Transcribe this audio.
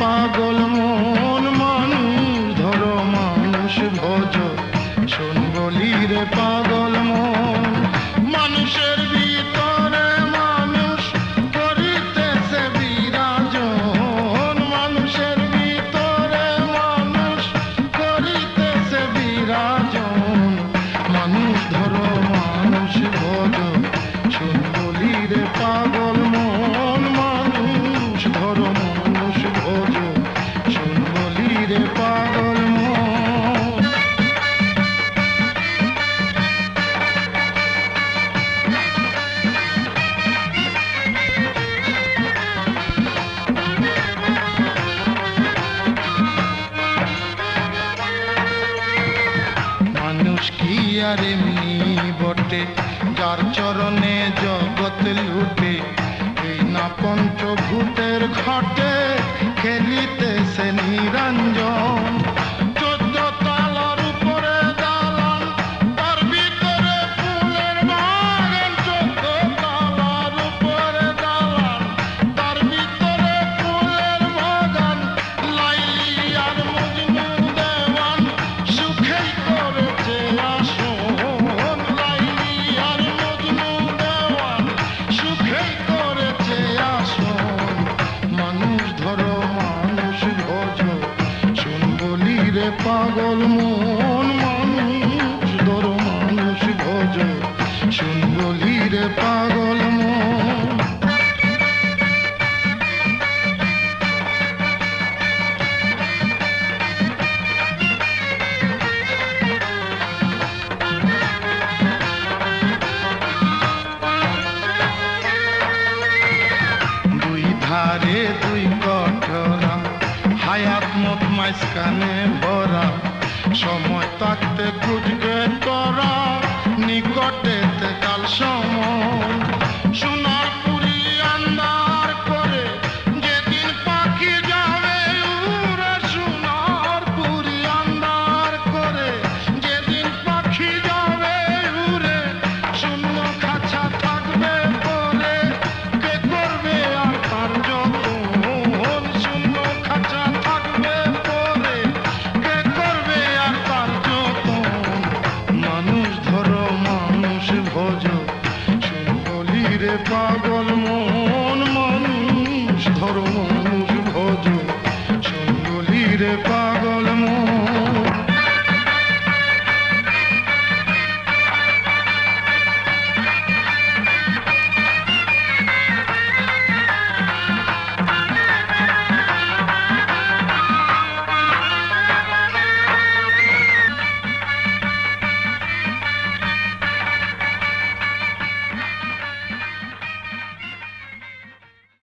পাগল মন, মানুষ ধরো মানুষ ভজ, শোন বলি রে পাগল মন। মানুষের ভিতরে মানুষ করিতেছে বিরাজন, মানুষের ভিতরে মানুষ করিতেছে বিরাজন। মানুষ ধরো মানুষ ভজ, শোন বলি রে পাগল মন, মানুষ ধরো মানুষ ভজ, শোন বলি রে পাগল মন। মানুষ কি আর এমনি বটে, যার চরণে জগৎ লুটে। এই না পঞ্চভূতের ঘটে খেলিতেছে নিরঞ্জন। 14 তলার উপরে দালান, তার ভিতরে ফুলের বাগান। 14 তলার উপরে দালান, তার ভিতরে ফুলের বাগান। লাইলি আর মজনু দেওয়ান সুখেই করেছে আসন। লাইলি আর মজনু দেওয়ান সুখেই করেছে আসন। মানুষ ধরো মানুষ ভজ, শোন বলি রে পাগল মন, মানুষ ধরো মানুষ ভজ, শোন বলি রে পাগল মন। দুই ধারে দুই কঠরা, হায়াত মত মাঝখানে ভরা। সময় থাকতে খুঁজবে তোরা, নিকটেতে কাল সময়। সোনার পুরি আন্দার করে যেদিন পাখি যাবে উড়ে। সোনার পুরি আন্দার করে যেদিন পাখি যাবে উড়ে। শূন্য খাঁচা থাকবে পরে, কে করবে আর তার যতন। শূন্য খাঁচা থাকবে পরে, কে করবে আর তার যতন। মানুষ ধরো মানুষ ভজ, শোন বলি রে পাগল